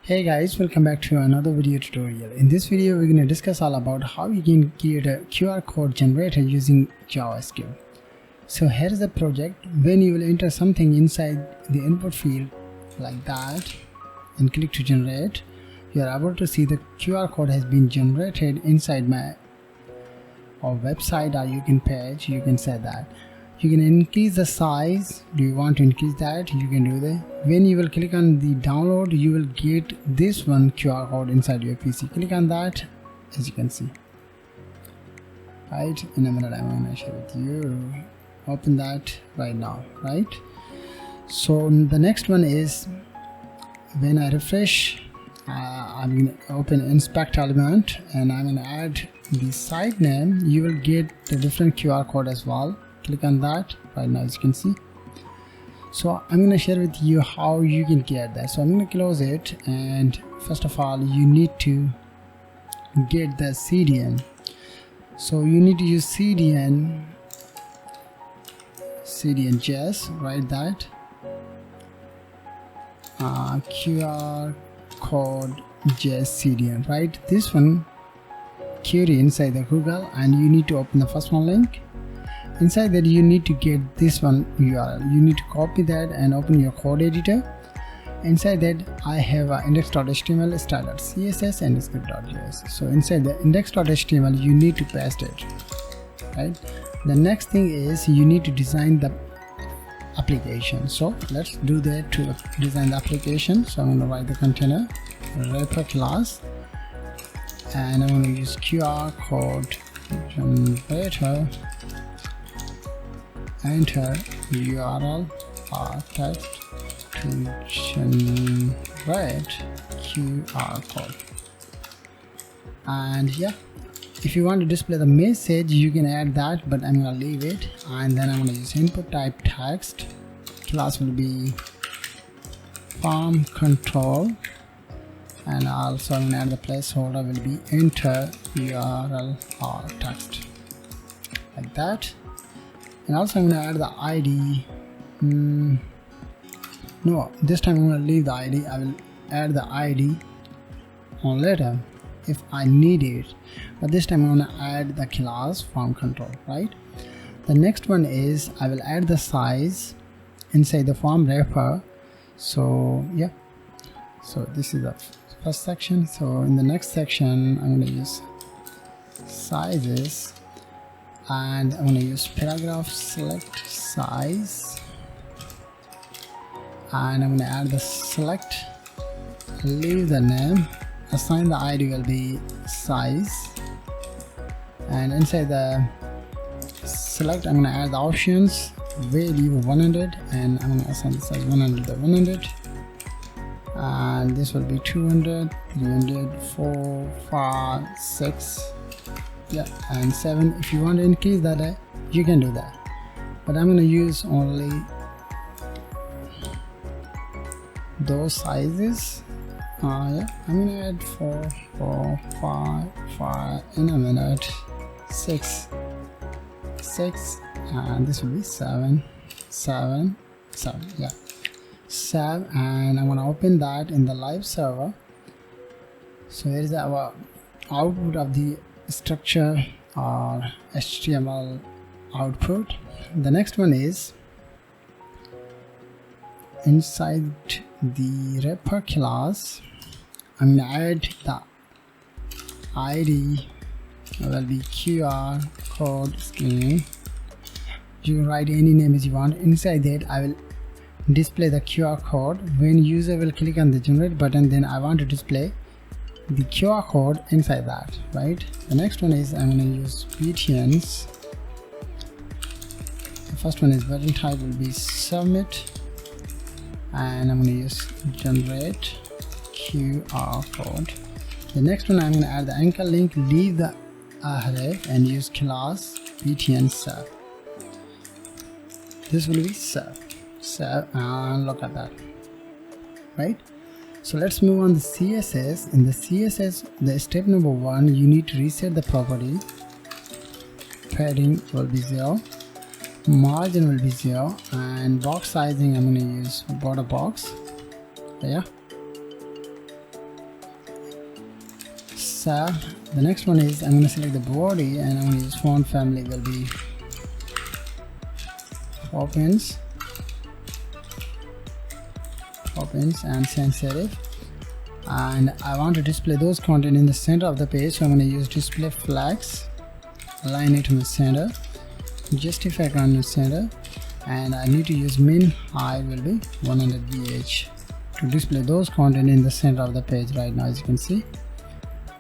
Hey guys, welcome back to another video tutorial. In this video, we're going to discuss all about how you can create a QR code generator using JavaScript. So here's the project. When you will enter something inside the input field like that and click to generate, you are able to see the QR code has been generated inside my website or you can page. You can set that. You can increase the size. Do you want to increase that? You can do that. When you will click on the download, you will get this one QR code inside your PC. Click on that, as you can see. Right, in a minute I'm going to share with you. Open that right now, right? So the next one is when I refresh, I'm going to open inspect element and I'm going to add the site name. You will get the different QR code as well. Click on that right now, as you can see. So I'm going to share with you how you can get that. So I'm going to close it, and first of all you need to get the CDN. So you need to use CDN.js, write that QR code JS CDN, right? This one query inside the Google, and you need to open the first one link. Inside that you need to get this one URL. You need to copy that and open your code editor. Inside that I have index.html, style.css and script.js. So inside the index.html you need to paste it, right? The next thing is you need to design the application. So let's do that to design the application. So I'm going to write the container wrapper class, and I'm going to use QR code generator. Enter URL or text to generate QR code. And yeah, if you want to display the message you can add that, but I'm gonna leave it. And then I'm gonna use input type text. Class will be form control, and also I'm gonna add the placeholder will be enter URL or text, like that. And also I'm going to add the ID. No, this time I'm going to leave the ID. I will add the ID on later if I need it, but this time I'm going to add the class form control, right? The next one is I will add the size inside the form wrapper. So yeah, so this is the first section. So in the next section I'm going to use sizes, and I'm going to use paragraph select size, and I'm going to add the select, leave the name, assign the ID will be size, and inside the select I'm going to add the options, value 100, and I'm going to assign the size 100 to 100, and this will be 200, 300, 4, 5, 6, yeah, and 7. If you want to increase that, you can do that, but I'm going to use only those sizes. Yeah, I'm going to add 4, 4, 5, 5 in a minute, 6, 6, and this will be 7, 7, 7, yeah, 7, and I'm going to open that in the live server. So here is our output of the structure or HTML output. The next one is inside the wrapper class I'm going to add the ID will be QR code scheme. You can write any name as you want. Inside that I will display the QR code. When user will click on the generate button, then I want to display the QR code inside that, right? The next one is I'm going to use btns. The first one is button type will be submit, and I'm going to use generate QR code. The next one I'm going to add the anchor link, leave the array and use class btn sub. This will be sub, and look at that, right? So let's move on the CSS. In the CSS, the step number 1, you need to reset the property. Padding will be 0, margin will be 0, and box sizing I'm going to use border box. Yeah, So the next one is I'm going to select the body, and I'm going to use font family will be Popins and sensitive, and I want to display those content in the center of the page, so I'm going to use display flex, align it in the center, justify on the center, and I need to use min height will be 100 VH to display those content in the center of the page right now, as you can see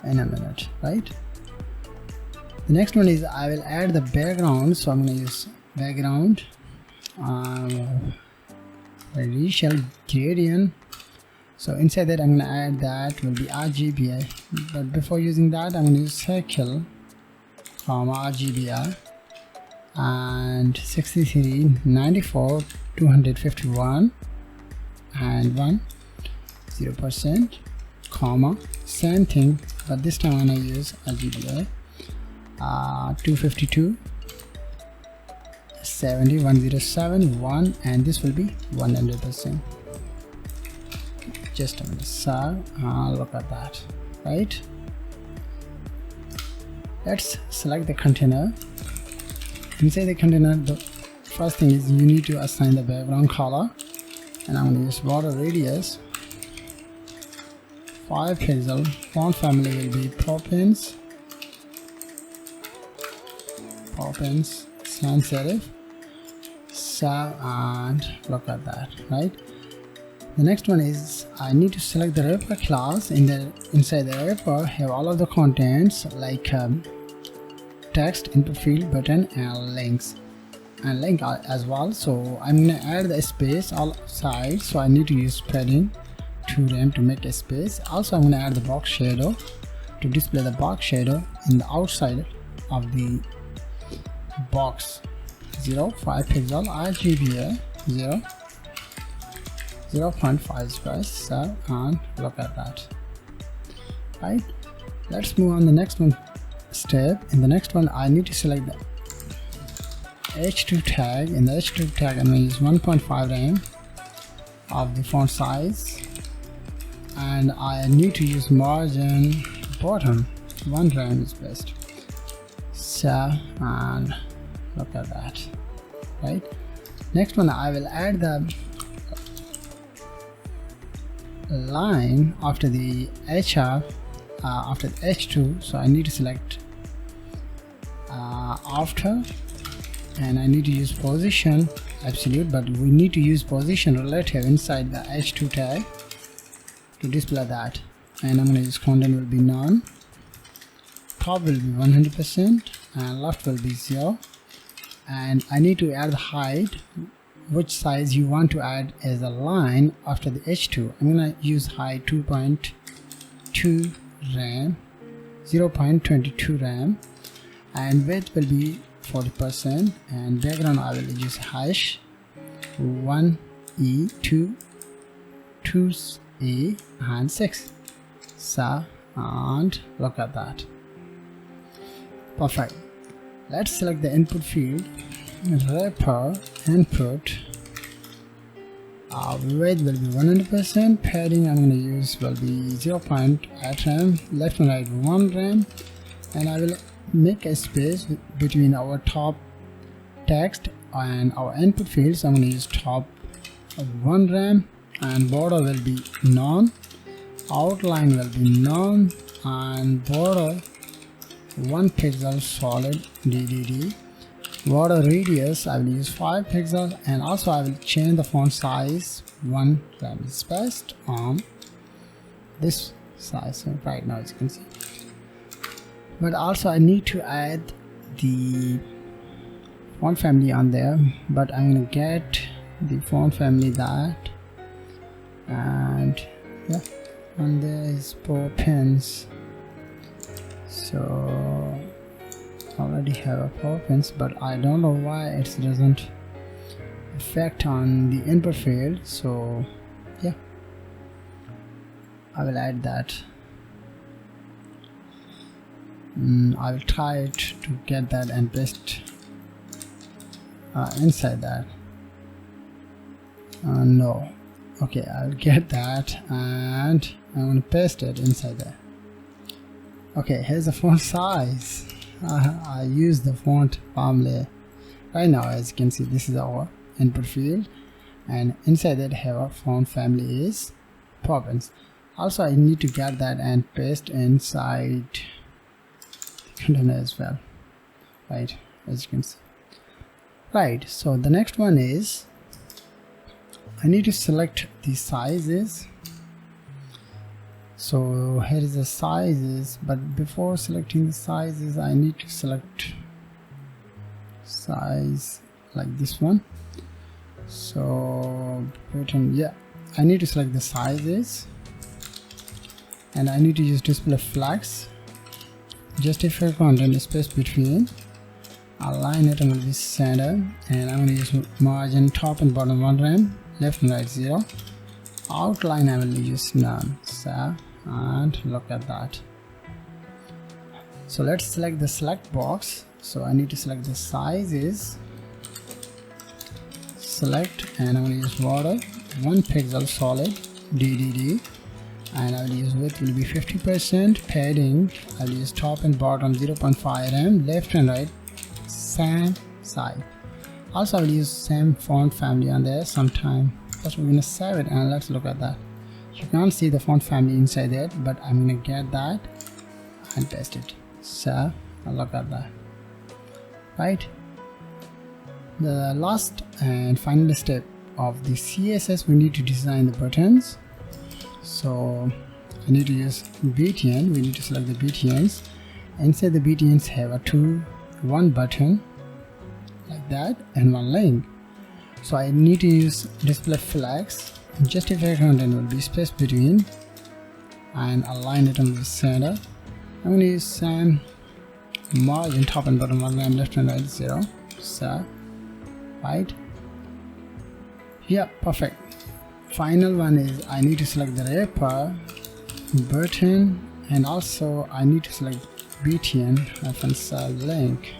in a minute, right? The next one is I will add the background, so I'm going to use background racial gradient. So inside that I'm going to add that will be RGBI, but before using that I'm going to use circle comma RGBI and 63 94 251 and 0% comma, same thing, but this time I'm going to use RGBI 252 70 107 1, and this will be 100%. Just a minute, so look at that, right? Let's select the container. Inside the container, the first thing is you need to assign the background color, and I'm going to use border radius 5 pixel. Font family will be Popins sans serif. So, and look at that, right? The next one is I need to select the wrapper class. Inside the wrapper have all of the contents like text, input field, button, and links, and link as well. So I'm going to add the space all sides, so I need to use padding 2 rem to make a space. Also I'm going to add the box shadow to display the box shadow in the outside of the box. 0.5 pixel RGBA 0.5 space. So, and look at that, right? Let's move on the next one step. In the next one I need to select the H2 tag. In the H2 tag I'm going to use 1.5 rem of the font size, and I need to use margin bottom 1 rem is best. So, and look at that, right? Next one I will add the line after the HR after the H2, so I need to select after, and I need to use position absolute, but we need to use position relative inside the H2 tag to display that, and I'm going to use content will be none, top will be 100%, and left will be 0, and I need to add the height, which size you want to add as a line after the H2. I'm going to use height 2.2 rem, 0.22 rem, and width will be 40%, and background I will use hash 1e 2e and 6. So, and look at that, perfect. Let's select the input field, wrapper input, width will be 100%, padding I'm going to use will be 0.8 rem, left and right 1 rem, and I will make a space between our top text and our input fields. I'm going to use top 1 rem, and border will be none, outline will be none, and border 1 pixel solid DDD. Border radius I will use 5 pixels, and also I will change the font size 1 rem is best on this size right now, as you can see. But also I need to add the font family on there, but I'm gonna get the font family that, and yeah, and there is Popins. So I already have a Popins, but I don't know why it doesn't affect on the input field. So yeah, I will add that. I will try it to get that and paste inside that. No, okay, I'll get that and I'm going to paste it inside there. Okay, here's the font size. I use the font family right now. As you can see, this is our input field, and inside that our font family is Popup. Also, I need to get that and paste inside the container as well, right? As you can see. Right, so the next one is I need to select the sizes. So here is the sizes, but before selecting the sizes I need to select size like this one. So yeah, I need to select the sizes, and I need to use display flags, justify content space between, align it and will be center, and I'm going to use margin top and bottom 1 rem, left and right 0, outline I will use none. So, and look at that. So let's select the select box. So I need to select the sizes, select, and I'm going to use border 1 pixel solid DDD, and I will use width will be 50%, padding I'll use top and bottom 0.5 rem, left and right same side. Also I will use same font family on there sometime. First we're gonna save it and let's look at that. You can't see the font family inside it, but I'm gonna get that and paste it. So look at that. Right, the last and final step of the CSS, we need to design the buttons. So I need to use btn. We need to select the btns. Inside the btns have one button like that and 1 link. So I need to use display flags, justify content will be space between, and align it on the center. I'm going to use same margin top and bottom 1 rem, left and right 0. So right, yeah, perfect. Final one is I need to select the wrapper button, and also I need to select btn -sub link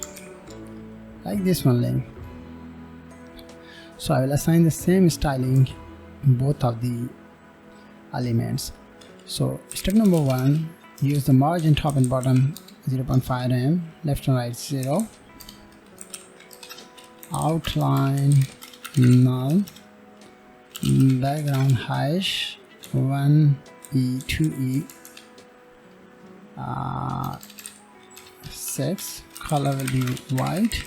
like this one link. So I will assign the same styling in both of the elements. So step number 1, use the margin top and bottom 0.5 rem, left and right 0, outline null, background hash 1e 2e 6, color will be white,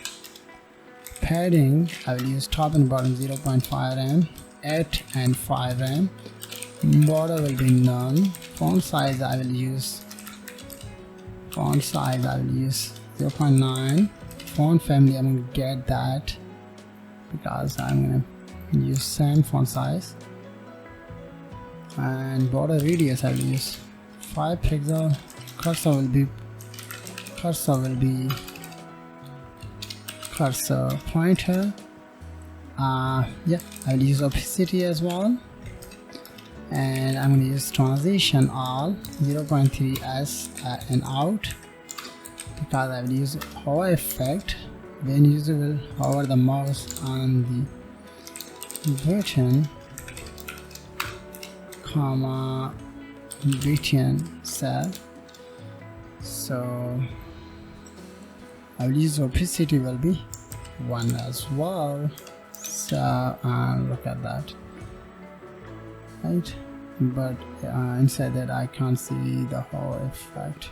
padding I will use top and bottom 0.5 rem, 8 and 5 rem, border will be none, font size I will use 0.9, font family I'm going to get that because I'm going to use same font size, and border radius I will use 5 pixel, cursor pointer, yeah, I will use opacity as well, and I'm going to use transition all 0.3 as and out because I will use hover effect when user will hover the mouse on the button, comma btn cell. So I will use opacity will be 1 as well. So look at that, right? But inside that I can't see the hover effect.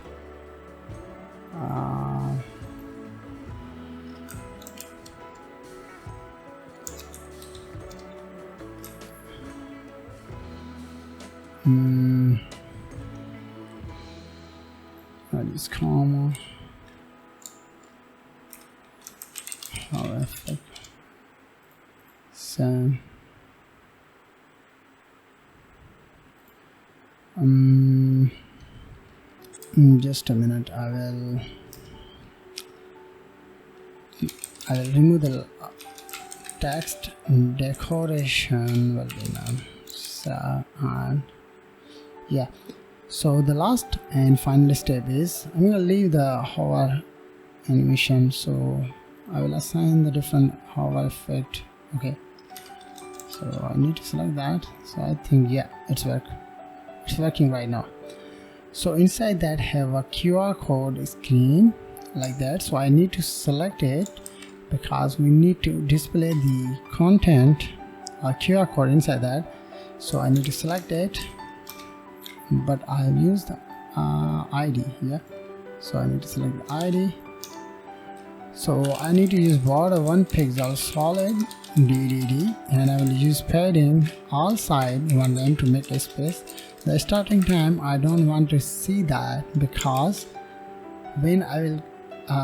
That is comma hover effect. So just a minute, I will remove the text decoration will be none. So yeah, so the last and final step is I'm going to leave the hover animation, so I will assign the different hover effect. Okay, so I need to select that. So I think yeah, it's working right now. So inside that have a QR code screen like that. So I need to select it because we need to display the content or QR code inside that. So I need to select it, but I'll use the ID here. So I need to select the ID. So I need to use border 1 pixel solid DDD, and I will use padding all side 1 line to make a space. The starting time I don't want to see that, because when I will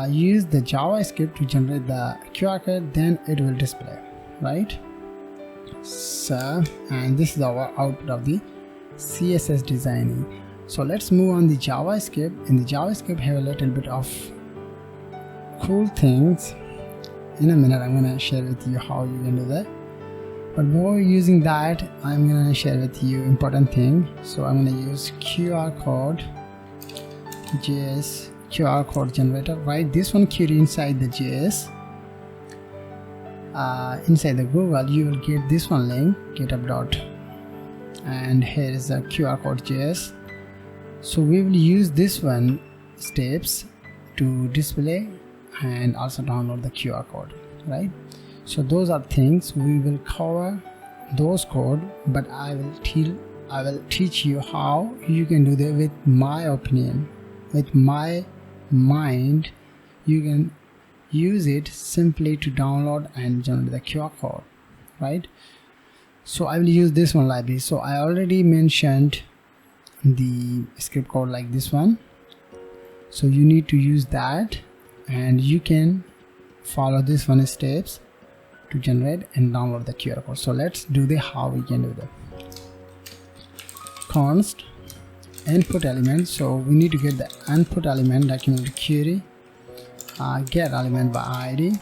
use the JavaScript to generate the QR code, then it will display, right? So, and this is our output of the CSS designing. So let's move on the JavaScript. In the JavaScript have a little bit of cool things. In a minute I'm gonna share with you how you can do that, but before using that I'm gonna share with you important thing. So I'm gonna use QR code JS QR code generator. Write this one query inside the JS. Inside the Google you will get this one link, GitHub dot, and here is the QR code JS. So we will use this one steps to display and also download the QR code, right? So those are things we will cover those code, but I will teach you how you can do that with my opinion, with my mind. You can use it simply to download and generate the QR code, right? So I will use this one library. So I already mentioned the script code like this one, so you need to use that, and you can follow this one steps to generate and download the QR code. So let's do the how we can do that. Const input element. So we need to get the input element document query, get element by ID.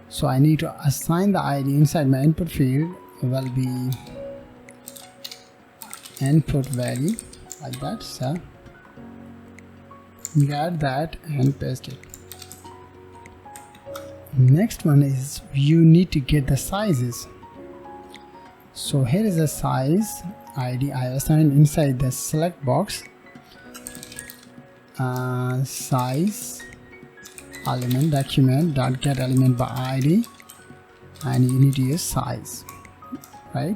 So I need to assign the ID inside my input field will be input value like that. So get that and paste it. Next one is you need to get the sizes. So here is the size ID I assigned inside the select box, size element document dot get element by ID, and you need to use size, right?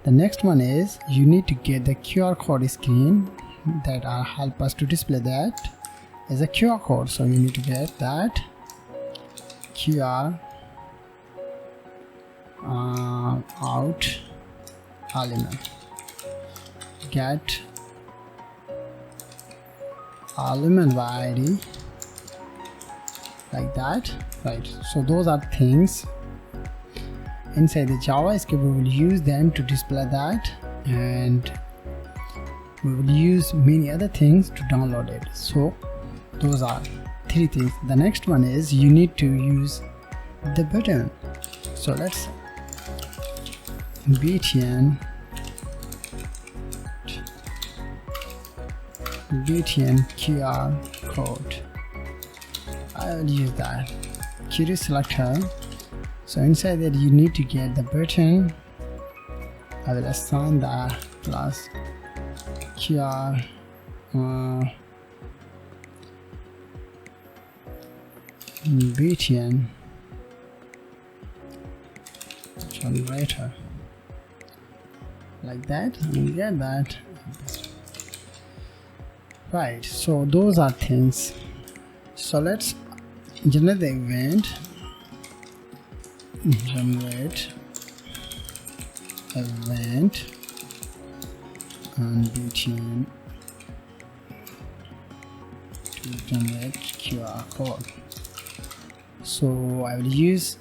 The next one is you need to get the QR code screen that will help us to display that as a QR code. So you need to get that QR out element, get element by ID like that, right? So those are things inside the JavaScript. We will use them to display that, and we will use many other things to download it. So those are 3 things. The next one is you need to use the button. So let's btn QR code. I will use that query selector. So inside that you need to get the button. I will assign the class QR btn generator like that, and get that, right? So those are things. So let's generate the event, generate event and btn to generate QR code. So I will use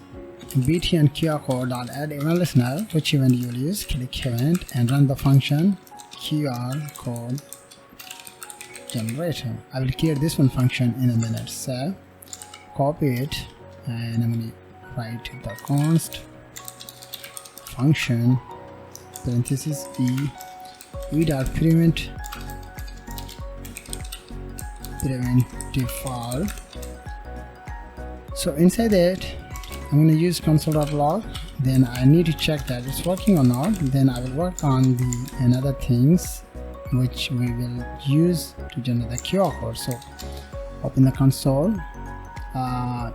btn QR code dot add event listener. Which event you will use? Click event and run the function QR code generator. I will create this one function in a minute. So copy it, and I'm going to write the const function parenthesis e dot prevent default. So inside that I'm going to use console.log. Then I need to check that it's working or not. Then I will work on the another things which we will use to generate the QR code. So open the console, add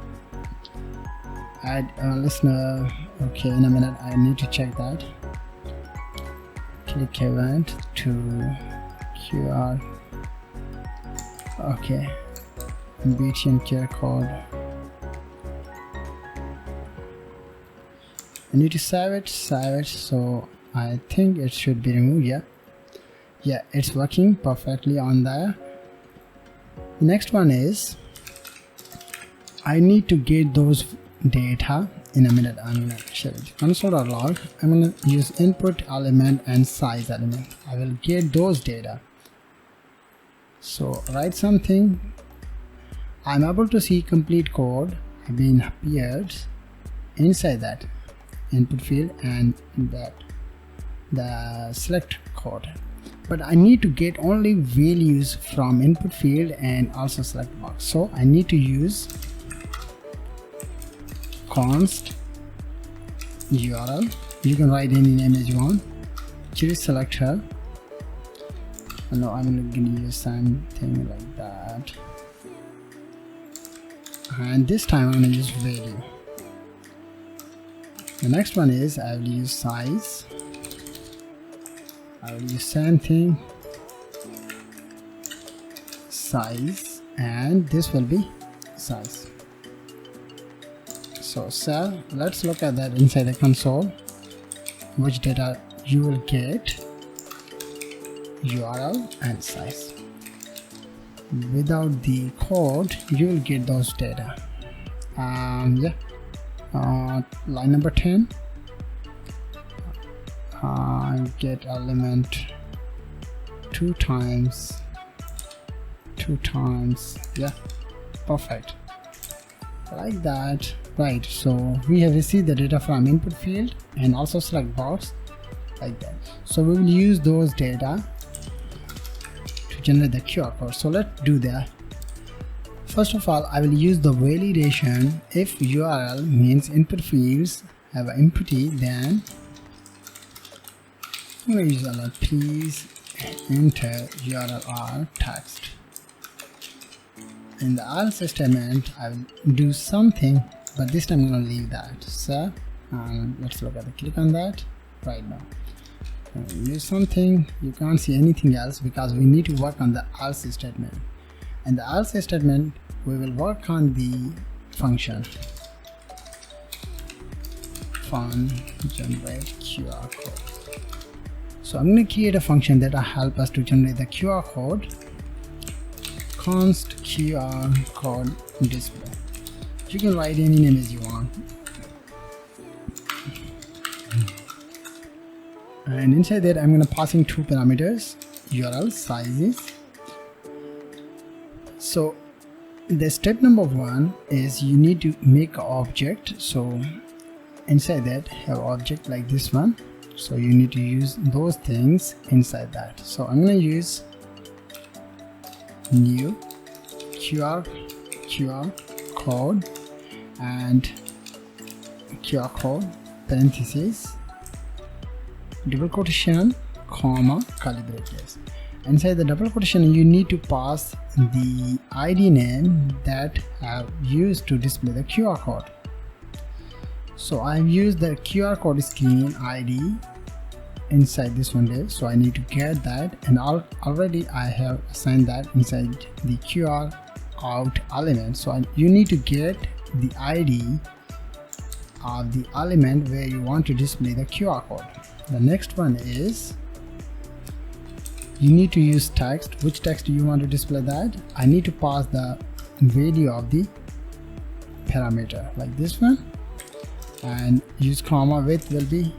a listener. Okay, in a minute I need to check that. Click event to QR. Okay, BTN QR code. I need to save it, so I think it should be removed. Yeah, it's working perfectly on there. The next one is I need to get those data. In a minute I'm gonna share it. Console.log, I'm gonna use input element and size element. I will get those data. So write something. I'm able to see complete code being appeared inside that input field and that the select code, but I need to get only values from input field and also select box. So I need to use const URL. You can write any name as you want. Choose selector. No, I'm gonna use something like that, and this time I'm gonna use value. The next one is I will use size. I will use same thing, size, and this will be size. So let's look at that inside the console, which data you will get, URL and size. Without the code you will get those data. Line number 10, get element two times, yeah, perfect, like that. Right, so we have received the data from input field and also select box, like that. So we will use those data to generate the QR code. So let's do that. First of all, I will use the validation. If URL means input fields have an empty, then I'm going to use alert. Please enter URL or text. In the else statement, I will do something, but this time I'm going to leave that. So let's look at the click on that right now. Use something. You can't see anything else because we need to work on the else statement. And the else statement, we will work on the function generate QR code. So I'm going to create a function that will help us to generate the QR code. Const QR code display. You can write any name as you want. And inside that I'm going to pass in two parameters, URL sizes. So the step number one is you need to make an object. So inside that have object like this one. So you need to use those things inside that. So I'm going to use new QR code and QR code parentheses double quotation comma curly braces. Inside the double quotation you need to pass the ID name that I've used to display the QR code. So I've used the QR code screen ID inside this one there, so I need to get that, and already I have assigned that inside the QR out element. So you need to get the ID of the element where you want to display the QR code. The next one is you need to use text. Which text do you want to display that? I need to pass the value of the parameter like this one, and use comma. Width will be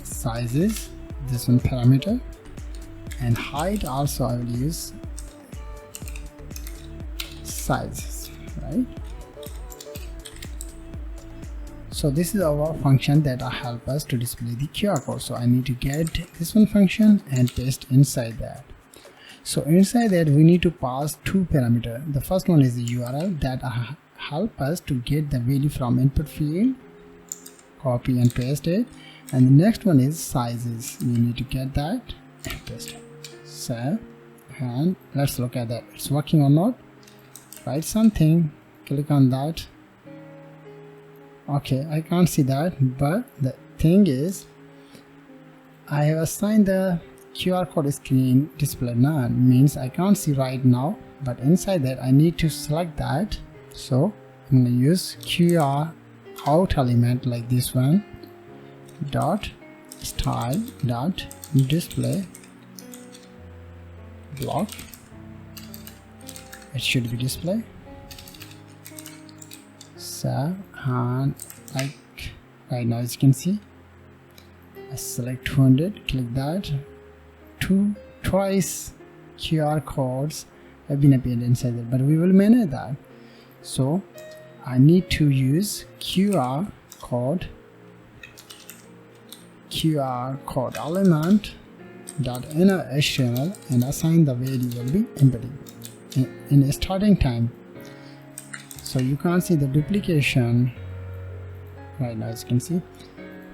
sizes, this one parameter, and height also I will use sizes, right? So this is our function that will help us to display the QR code. So I need to get this one function and paste inside that. So inside that we need to pass two parameters. The first one is the URL that help us to get the value from input field, copy and paste it, And the next one is sizes. You need to get that and paste it. So, and let's look at that. It's working or not. Write something, click on that. Okay, I can't see that, but the thing is, I have assigned the QR code screen display none, means I can't see right now, but inside that I need to select that. So I'm going to use QR out element like this one, dot style dot display block. It should be display. So, and like right now, as you can see, I select 200, click that. Twice QR codes have been appeared inside it, but we will manage that. So I need to use QR code element dot inner HTML and assign the value will be embedded in a starting time. So you can't see the duplication right now, as you can see,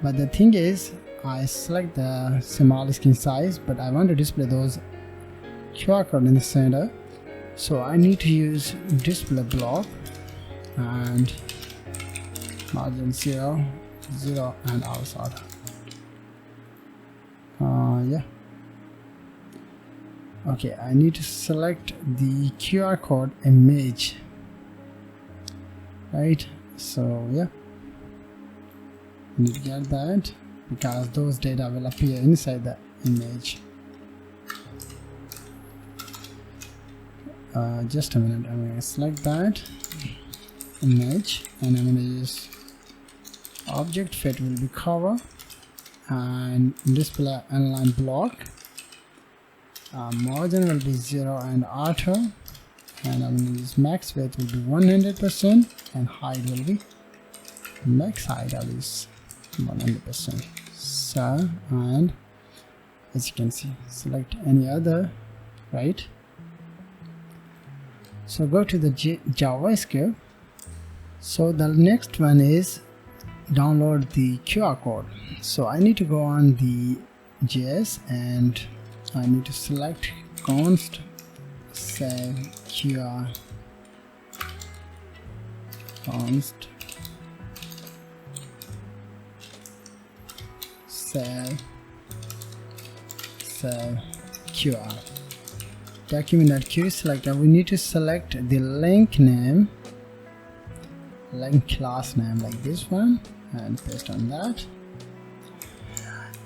but the thing is, I select the small screen size, but I want to display those QR code in the center. So I need to use display block and margin 0, 0 and outside. Yeah. Okay, I need to select the QR code image. Right, so yeah, I need to get that because those data will appear inside the image. Just a minute, I'm going to select that image and I'm going to use object fit will be cover and display inline block. Margin will be 0 and auto, and I'm going to use max width will be 100% and height will be max height at least 100%. So, and as you can see, select any other, right? So go to the JavaScript. So the next one is download the QR code. So I need to go on the JS and I need to select const save QR const save QR document.query selector. We need to select the link name, link class name like this one and paste on that.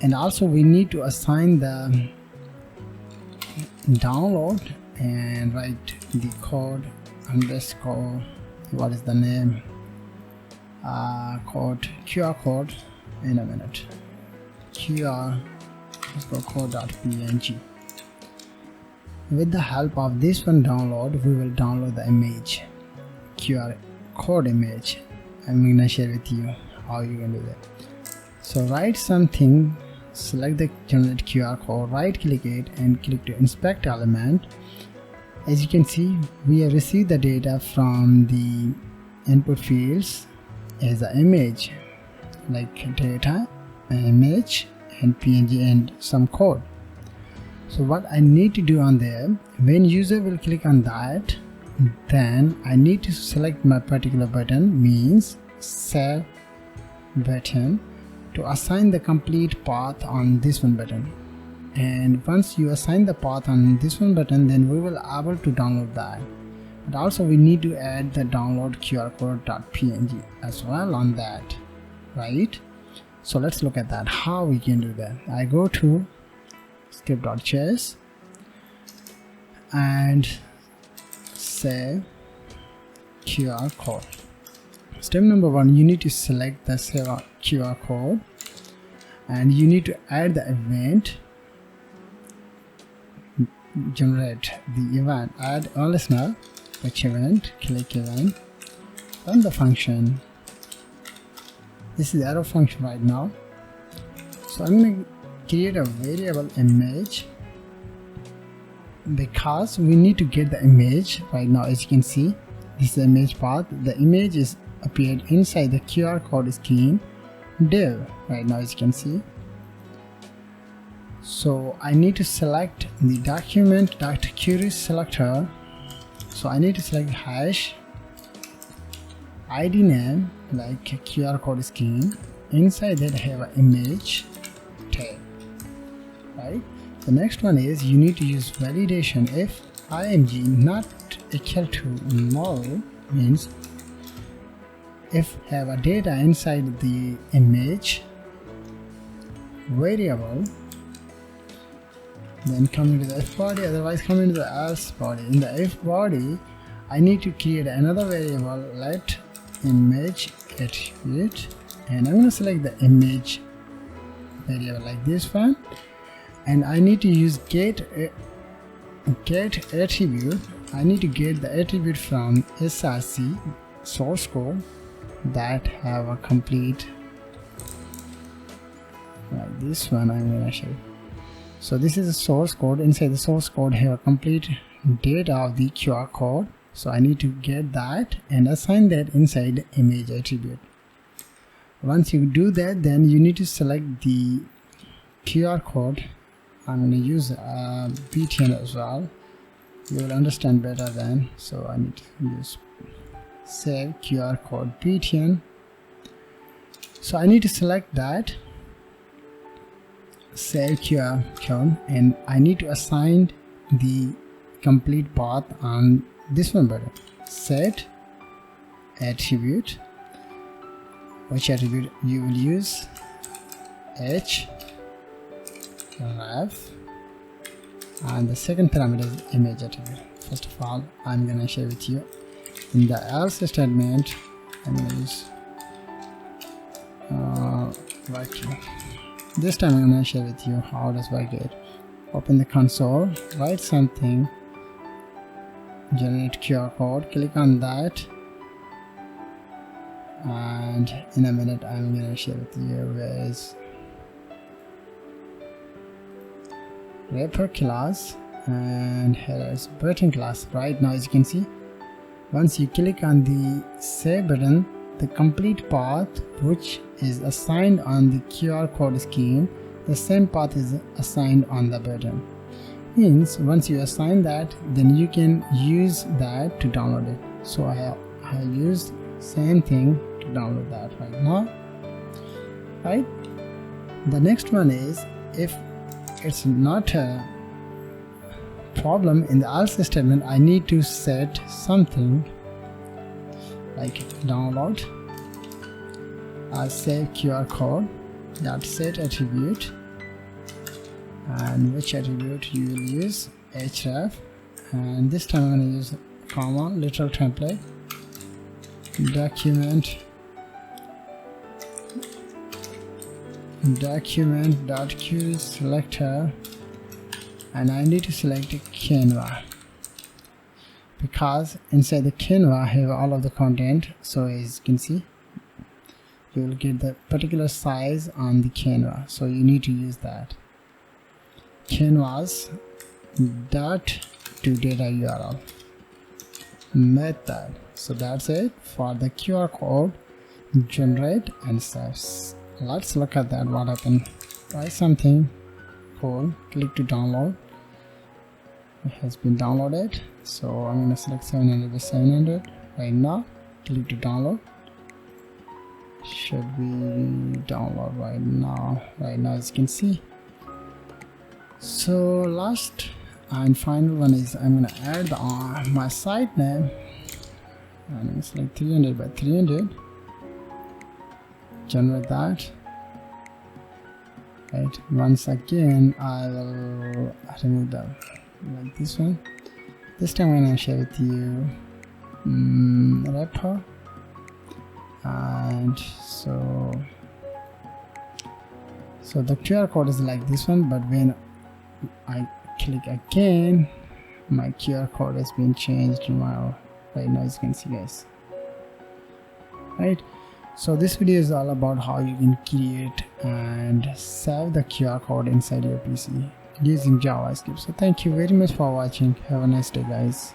And also we need to assign the download and write the code underscore, what is the name, code QR code in a minute, QR code.png. With the help of this one download, we will download the image, QR code image. I'm gonna share with you how you can do that. So write something, select the generate QR code, right click it and click to inspect element. As you can see, we have received the data from the input fields as an image, like data, image and PNG and some code. So what I need to do on there, when user will click on that, then I need to select my particular button, means save button, to assign the complete path on this one button. And once you assign the path on this one button, then we will able to download that. But also we need to add the download QR code.png as well on that, right? So let's look at that, how we can do that. I go to script.js and save QR code. Step number 1, you need to select the save QR code and you need to add the event, generate the event, add a listener, which event, click event, run the function. This is the arrow function right now. So I'm going to create a variable image because we need to get the image right now. As you can see, this is the image path. The image is appeared inside the QR code screen div right now, as you can see. So I need to select the document.query selector. So I need to select hash id name like QR code scheme. Inside that I have an image tag, right? The next one is you need to use validation. If img not equal to null means if have a data inside the image variable, then come into the if body, otherwise come into the else body. In the if body, I need to create another variable, let image attribute, and I'm going to select the image variable like this one, and I need to use get attribute. I need to get the attribute from src source code that have a complete like this one. I'm going to show you. So this is a source code. Inside the source code have a complete data of the QR code. So I need to get that and assign that inside the image attribute. Once you do that, then you need to select the QR code. I'm going to use btn as well. You will understand better then. So I need to use save QR code btn. So I need to select that save QR code, and I need to assign the complete path on this one button. Set attribute, which attribute you will use, href, and the second parameter is image attribute. First of all, I'm gonna share with you in the else statement. I'm gonna use vacuum. This time I'm going to share with you how does work it. Open the console, write something, generate QR code, click on that, and in a minute I'm going to share with you where is wrapper class and here is button class. Right now, as you can see, once you click on the save button, the complete path which is assigned on the QR code scheme, the same path is assigned on the button. Means once you assign that, then you can use that to download it. So I used same thing to download that right now, right? The next one is if it's not a problem in the else statement, I need to set something like download save QR code that set attribute, and which attribute you will use href, and this time I'm going to use comma literal template document.query selector, and I need to select Canva because inside the Canva I have all of the content. So as you can see, you will get the particular size on the Canva, so you need to use that canvas dot to data URL method. So that's it for the QR code generate and save. Let's look at that, what happened. Write something cool, click to download. It has been downloaded, so I'm going to select 700 by 700 right now. Click to download. Should be download right now as you can see. So last and final one is I'm going to add my site name, and it's like 300 by 300. Generate that. Right, once again I will remove that like this one. This time I'm going to share with you wrapper, and so the QR code is like this one, but when I click again, my QR code has been changed to my right now, as you can see, guys. Right, so this video is all about how you can create and save the QR code inside your PC using JavaScript. So thank you very much for watching. Have a nice day, guys.